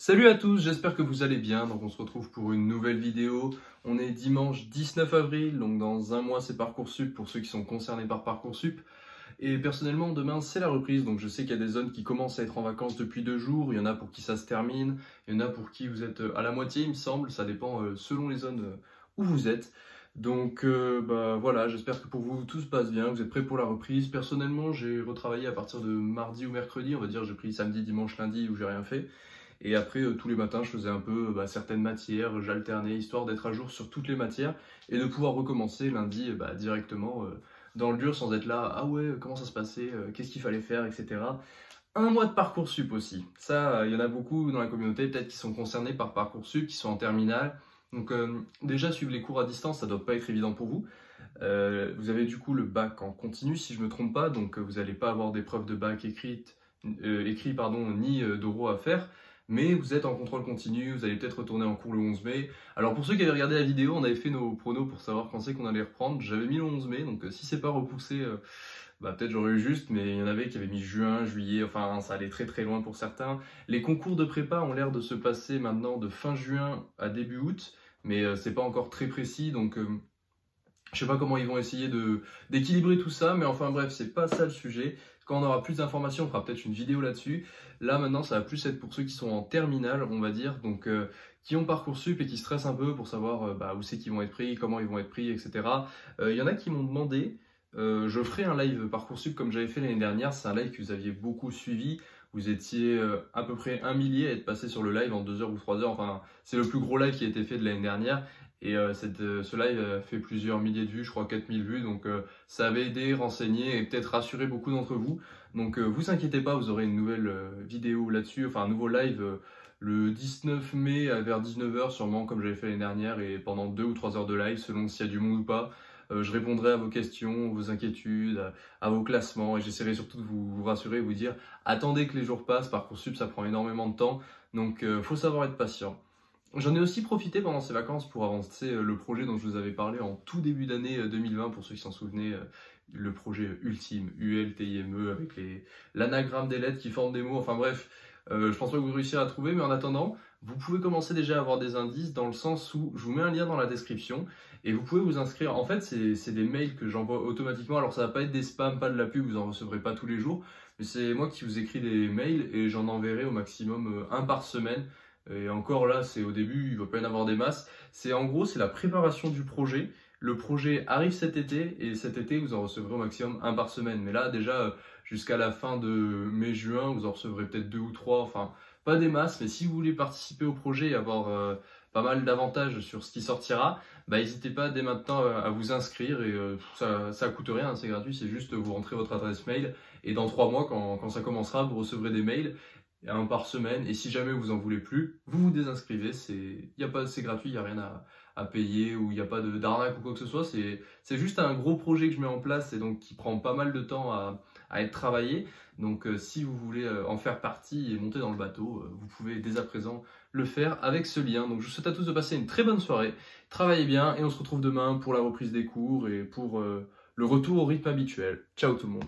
Salut à tous, j'espère que vous allez bien. Donc on se retrouve pour une nouvelle vidéo. On est dimanche 19 avril, donc dans un mois c'est Parcoursup pour ceux qui sont concernés par Parcoursup. Et personnellement demain c'est la reprise, donc je sais qu'il y a des zones qui commencent à être en vacances depuis 2 jours. Il y en a pour qui ça se termine, il y en a pour qui vous êtes à la moitié il me semble. Ça dépend selon les zones où vous êtes. Donc voilà, j'espère que pour vous tout se passe bien, vous êtes prêts pour la reprise. Personnellement j'ai retravaillé à partir de mardi ou mercredi, on va dire j'ai pris samedi, dimanche, lundi où j'ai rien fait. Et après, tous les matins, je faisais un peu certaines matières, j'alternais, histoire d'être à jour sur toutes les matières et de pouvoir recommencer lundi directement dans le dur sans être là, ah ouais, comment ça se passait, qu'est-ce qu'il fallait faire, etc. Un mois de Parcoursup aussi. Ça, il y en a beaucoup dans la communauté, peut-être qui sont concernés par Parcoursup, qui sont en terminale. Donc déjà, suivre les cours à distance, ça ne doit pas être évident pour vous. Vous avez du coup le bac en continu, si je ne me trompe pas, donc vous n'allez pas avoir d'épreuve de bac écrit, ni d'oraux à faire. Mais vous êtes en contrôle continu, vous allez peut-être retourner en cours le 11 mai. Alors pour ceux qui avaient regardé la vidéo, on avait fait nos pronos pour savoir quand c'est qu'on allait reprendre. J'avais mis le 11 mai, donc si c'est pas repoussé, peut-être j'aurais eu juste, mais il y en avait qui avaient mis juin, juillet, enfin ça allait très très loin pour certains. Les concours de prépa ont l'air de se passer maintenant de fin juin à début août, mais c'est pas encore très précis, donc je sais pas comment ils vont essayer d'équilibrer tout ça, mais enfin bref, c'est pas ça le sujet. Quand on aura plus d'informations, on fera peut-être une vidéo là-dessus. Là maintenant, ça va plus être pour ceux qui sont en terminale, on va dire, donc qui ont Parcoursup et qui stressent un peu pour savoir où c'est qu'ils vont être pris, comment ils vont être pris, etc. Il y en a qui m'ont demandé, je ferai un live Parcoursup comme j'avais fait l'année dernière, c'est un live que vous aviez beaucoup suivi. Vous étiez à peu près 1 millier à être passé sur le live en 2 heures ou 3 heures, enfin c'est le plus gros live qui a été fait de l'année dernière. Et ce live a fait plusieurs milliers de vues, je crois 4000 vues, donc ça avait aidé, renseigné et peut-être rassuré beaucoup d'entre vous. Donc vous inquiétez pas, vous aurez une nouvelle vidéo là-dessus, enfin un nouveau live le 19 mai vers 19 h sûrement comme j'avais fait l'année dernière et pendant 2 ou 3 heures de live selon s'il y a du monde ou pas. Je répondrai à vos questions, vos inquiétudes, à vos classements et j'essaierai surtout de vous rassurer, vous dire attendez que les jours passent, Parcoursup ça prend énormément de temps, donc faut savoir être patient. J'en ai aussi profité pendant ces vacances pour avancer le projet dont je vous avais parlé en tout début d'année 2020, pour ceux qui s'en souvenaient, le projet ultime, ULTIME, avec l'anagramme des lettres qui forment des mots, enfin bref, je pense pas que vous réussirez à trouver, mais en attendant, vous pouvez commencer déjà à avoir des indices dans le sens où je vous mets un lien dans la description et vous pouvez vous inscrire. En fait, c'est des mails que j'envoie automatiquement, alors ça va pas être des spams, pas de la pub, vous en recevrez pas tous les jours, mais c'est moi qui vous écris des mails et j'en enverrai au maximum un par semaine. Et encore là, c'est au début, il ne va pas y en avoir des masses. C'est en gros, c'est la préparation du projet. Le projet arrive cet été et cet été, vous en recevrez au maximum un par semaine. Mais là, déjà, jusqu'à la fin de mai-juin, vous en recevrez peut-être 2 ou 3. Enfin, pas des masses, mais si vous voulez participer au projet et avoir pas mal d'avantages sur ce qui sortira, n'hésitez pas dès maintenant à vous inscrire et ça coûte rien, c'est gratuit, c'est juste vous rentrez votre adresse mail et dans 3 mois, quand ça commencera, vous recevrez des mails. Un par semaine, et si jamais vous en voulez plus, vous vous désinscrivez, c'est gratuit, il n'y a rien à payer ou il n'y a pas d'arnaque ou quoi que ce soit, c'est juste un gros projet que je mets en place et donc qui prend pas mal de temps à être travaillé, donc si vous voulez en faire partie et monter dans le bateau, vous pouvez dès à présent le faire avec ce lien. Donc je vous souhaite à tous de passer une très bonne soirée, travaillez bien et on se retrouve demain pour la reprise des cours et pour le retour au rythme habituel. Ciao tout le monde.